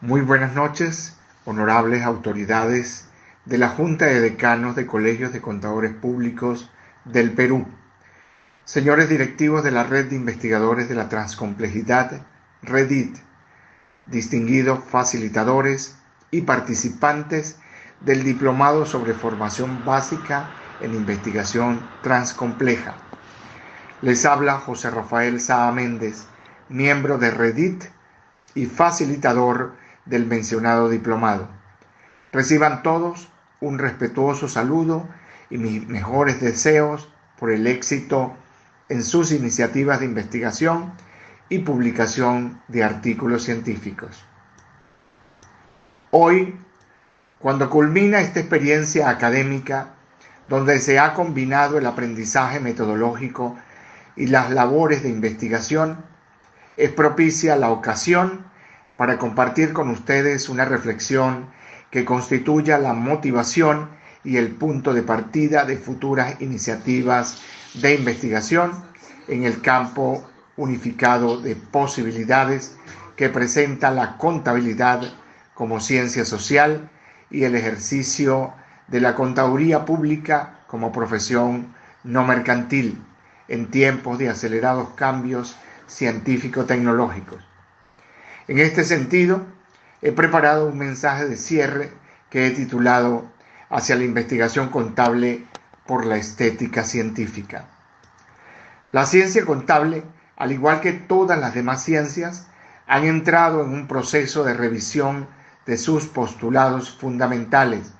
Muy buenas noches, honorables autoridades de la Junta de Decanos de Colegios de Contadores Públicos del Perú, señores directivos de la Red de Investigadores de la Transcomplejidad, REDIT, distinguidos facilitadores y participantes del Diplomado sobre Formación Básica en Investigación Transcompleja. Les habla José Rafael Saa Méndez, miembro de REDIT y facilitador del mencionado diplomado. Reciban todos un respetuoso saludo y mis mejores deseos por el éxito en sus iniciativas de investigación y publicación de artículos científicos. Hoy, cuando culmina esta experiencia académica, donde se ha combinado el aprendizaje metodológico y las labores de investigación, es propicia la ocasión para compartir con ustedes una reflexión que constituya la motivación y el punto de partida de futuras iniciativas de investigación en el campo unificado de posibilidades que presenta la contabilidad como ciencia social y el ejercicio de la contaduría pública como profesión no mercantil en tiempos de acelerados cambios científico-tecnológicos. En este sentido, he preparado un mensaje de cierre que he titulado Hacia la investigación contable por la estética científica. La ciencia contable, al igual que todas las demás ciencias, han entrado en un proceso de revisión de sus postulados fundamentales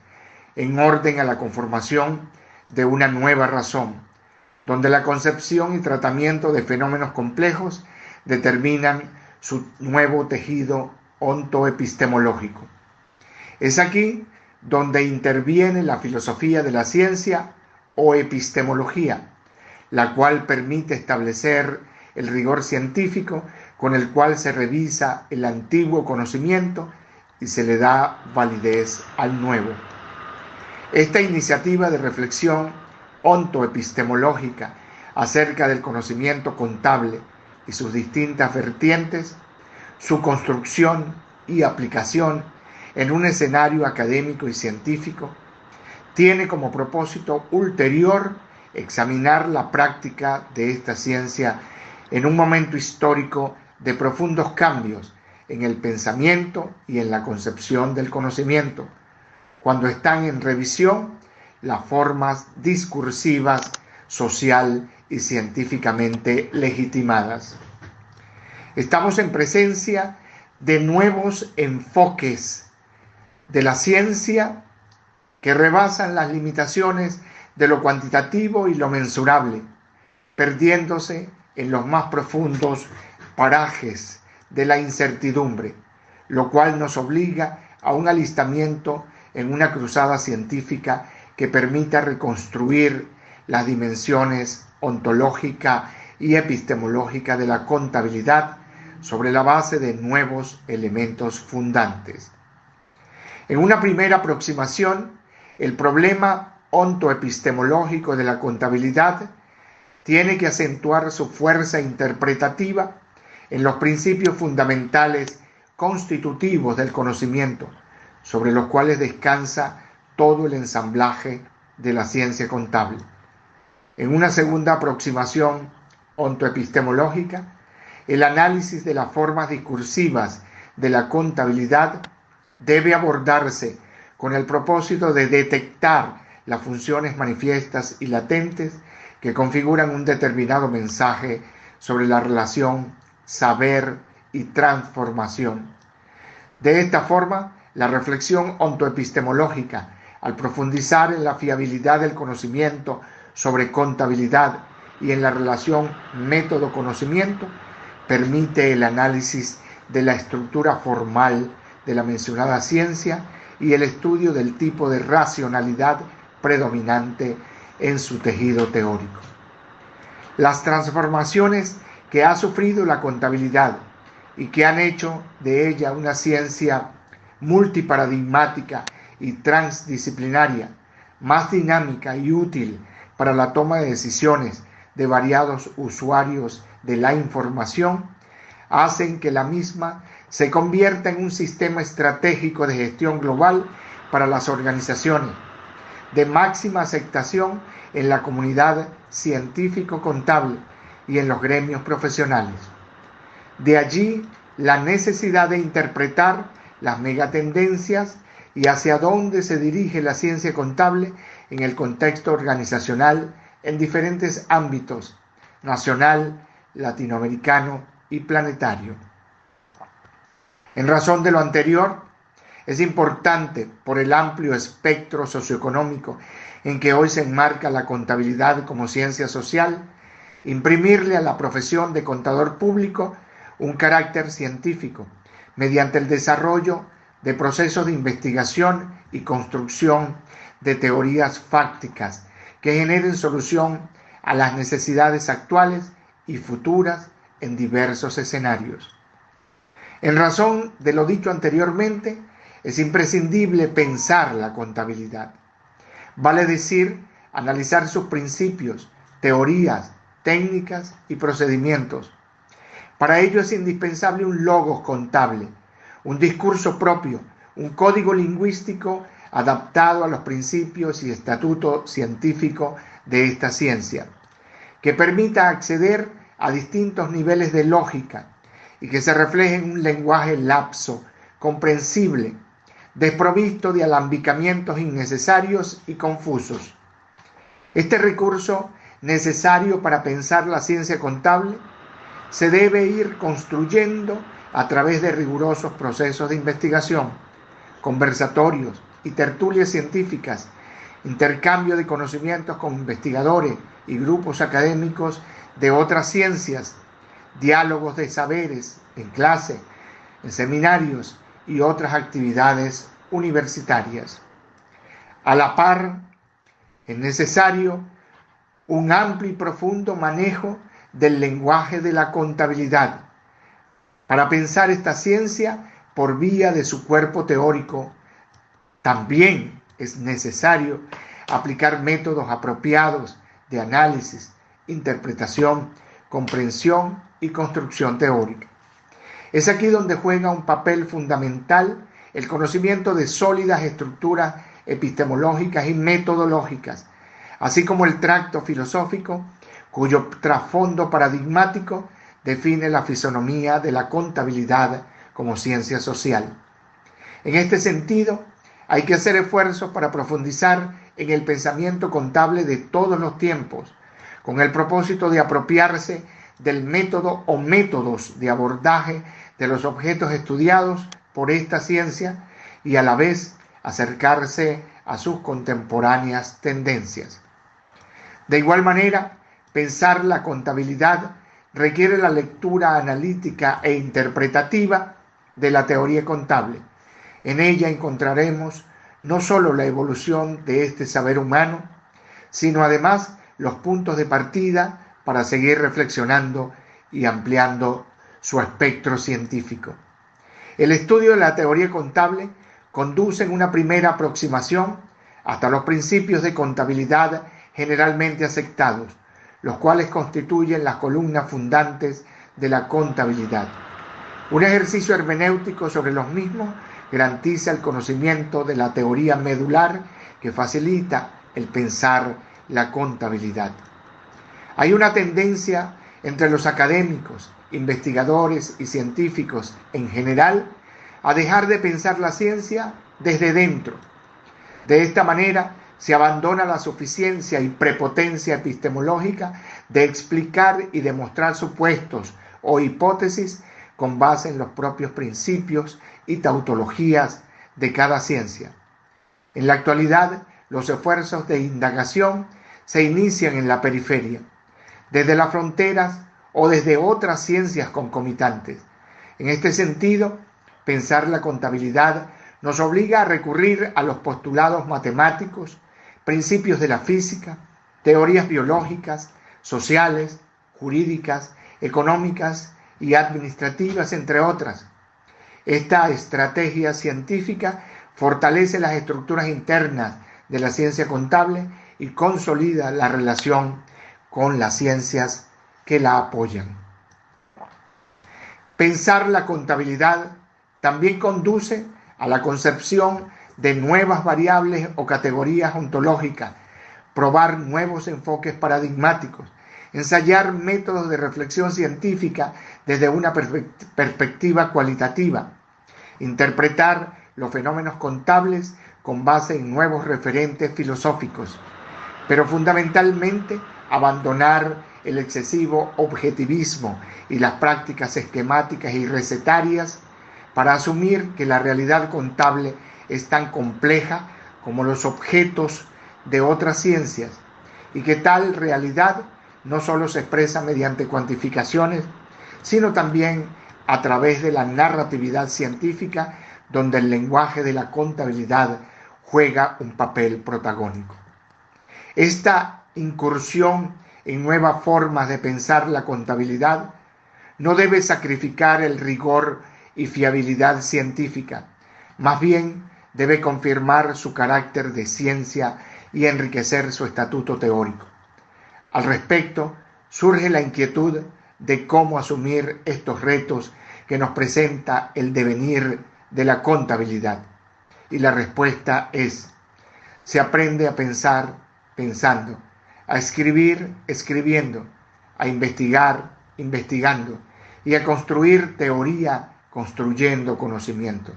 en orden a la conformación de una nueva razón, donde la concepción y tratamiento de fenómenos complejos determinan su nuevo tejido ontoepistemológico. Es aquí donde interviene la filosofía de la ciencia o epistemología, la cual permite establecer el rigor científico con el cual se revisa el antiguo conocimiento y se le da validez al nuevo. Esta iniciativa de reflexión ontoepistemológica acerca del conocimiento contable y sus distintas vertientes, su construcción y aplicación en un escenario académico y científico, tiene como propósito ulterior examinar la práctica de esta ciencia en un momento histórico de profundos cambios en el pensamiento y en la concepción del conocimiento, cuando están en revisión las formas discursivas, social y científicamente legitimadas. Estamos en presencia de nuevos enfoques de la ciencia que rebasan las limitaciones de lo cuantitativo y lo mensurable, perdiéndose en los más profundos parajes de la incertidumbre, lo cual nos obliga a un alistamiento en una cruzada científica que permita reconstruir las dimensiones ontológica y epistemológica de la contabilidad sobre la base de nuevos elementos fundantes. En una primera aproximación, el problema ontoepistemológico de la contabilidad tiene que acentuar su fuerza interpretativa en los principios fundamentales constitutivos del conocimiento, sobre los cuales descansa todo el ensamblaje de la ciencia contable. En una segunda aproximación ontoepistemológica, el análisis de las formas discursivas de la contabilidad debe abordarse con el propósito de detectar las funciones manifiestas y latentes que configuran un determinado mensaje sobre la relación saber y transformación. De esta forma, la reflexión ontoepistemológica, al profundizar en la fiabilidad del conocimiento sobre contabilidad y en la relación método-conocimiento, permite el análisis de la estructura formal de la mencionada ciencia y el estudio del tipo de racionalidad predominante en su tejido teórico. Las transformaciones que ha sufrido la contabilidad y que han hecho de ella una ciencia multiparadigmática y transdisciplinaria, más dinámica y útil para la toma de decisiones de variados usuarios de la información, hacen que la misma se convierta en un sistema estratégico de gestión global para las organizaciones, de máxima aceptación en la comunidad científico-contable y en los gremios profesionales. De allí la necesidad de interpretar las megatendencias y hacia dónde se dirige la ciencia contable en el contexto organizacional en diferentes ámbitos, nacional, latinoamericano y planetario. En razón de lo anterior, es importante, por el amplio espectro socioeconómico en que hoy se enmarca la contabilidad como ciencia social, imprimirle a la profesión de contador público un carácter científico, mediante el desarrollo de procesos de investigación y construcción de teorías fácticas que generen solución a las necesidades actuales y futuras en diversos escenarios. En razón de lo dicho anteriormente, es imprescindible pensar la contabilidad. Vale decir, analizar sus principios, teorías, técnicas y procedimientos. Para ello es indispensable un logos contable, un discurso propio, un código lingüístico adaptado a los principios y estatuto científico de esta ciencia, que permita acceder a distintos niveles de lógica y que se refleje en un lenguaje lapso, comprensible, desprovisto de alambicamientos innecesarios y confusos. Este recurso, necesario para pensar la ciencia contable, se debe ir construyendo a través de rigurosos procesos de investigación, conversatorios y tertulias científicas, intercambio de conocimientos con investigadores y grupos académicos de otras ciencias, diálogos de saberes en clase, en seminarios y otras actividades universitarias. A la par, es necesario un amplio y profundo manejo del lenguaje de la contabilidad para pensar esta ciencia por vía de su cuerpo teórico. También es necesario aplicar métodos apropiados de análisis, interpretación, comprensión y construcción teórica. Es aquí donde juega un papel fundamental el conocimiento de sólidas estructuras epistemológicas y metodológicas, así como el tracto filosófico, cuyo trasfondo paradigmático define la fisonomía de la contabilidad como ciencia social. En este sentido, hay que hacer esfuerzos para profundizar en el pensamiento contable de todos los tiempos, con el propósito de apropiarse del método o métodos de abordaje de los objetos estudiados por esta ciencia y a la vez acercarse a sus contemporáneas tendencias. De igual manera, pensar la contabilidad requiere la lectura analítica e interpretativa de la teoría contable. En ella encontraremos no solo la evolución de este saber humano, sino además los puntos de partida para seguir reflexionando y ampliando su espectro científico. El estudio de la teoría contable conduce en una primera aproximación hasta los principios de contabilidad generalmente aceptados, los cuales constituyen las columnas fundantes de la contabilidad. Un ejercicio hermenéutico sobre los mismos garantiza el conocimiento de la teoría medular que facilita el pensar la contabilidad. Hay una tendencia entre los académicos, investigadores y científicos en general a dejar de pensar la ciencia desde dentro. De esta manera se abandona la suficiencia y prepotencia epistemológica de explicar y demostrar supuestos o hipótesis con base en los propios principios y tautologías de cada ciencia. En la actualidad, los esfuerzos de indagación se inician en la periferia, desde las fronteras o desde otras ciencias concomitantes. En este sentido, pensar la contabilidad nos obliga a recurrir a los postulados matemáticos, principios de la física, teorías biológicas, sociales, jurídicas, económicas y administrativas, entre otras. Esta estrategia científica fortalece las estructuras internas de la ciencia contable y consolida la relación con las ciencias que la apoyan. Pensar la contabilidad también conduce a la concepción de nuevas variables o categorías ontológicas, probar nuevos enfoques paradigmáticos, ensayar métodos de reflexión científica desde una perspectiva cualitativa, interpretar los fenómenos contables con base en nuevos referentes filosóficos, pero fundamentalmente abandonar el excesivo objetivismo y las prácticas esquemáticas y recetarias para asumir que la realidad contable es tan compleja como los objetos de otras ciencias y que tal realidad no solo se expresa mediante cuantificaciones, sino también a través de la narratividad científica, donde el lenguaje de la contabilidad juega un papel protagónico. Esta incursión en nuevas formas de pensar la contabilidad no debe sacrificar el rigor y fiabilidad científica, más bien debe confirmar su carácter de ciencia y enriquecer su estatuto teórico. Al respecto, surge la inquietud de cómo asumir estos retos que nos presenta el devenir de la contabilidad. Y la respuesta es: se aprende a pensar pensando, a escribir escribiendo, a investigar investigando y a construir teoría construyendo conocimiento.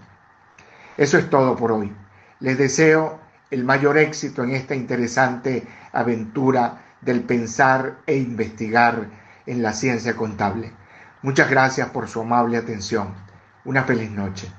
Eso es todo por hoy. Les deseo el mayor éxito en esta interesante aventura del pensar e investigar en la ciencia contable. Muchas gracias por su amable atención. Una feliz noche.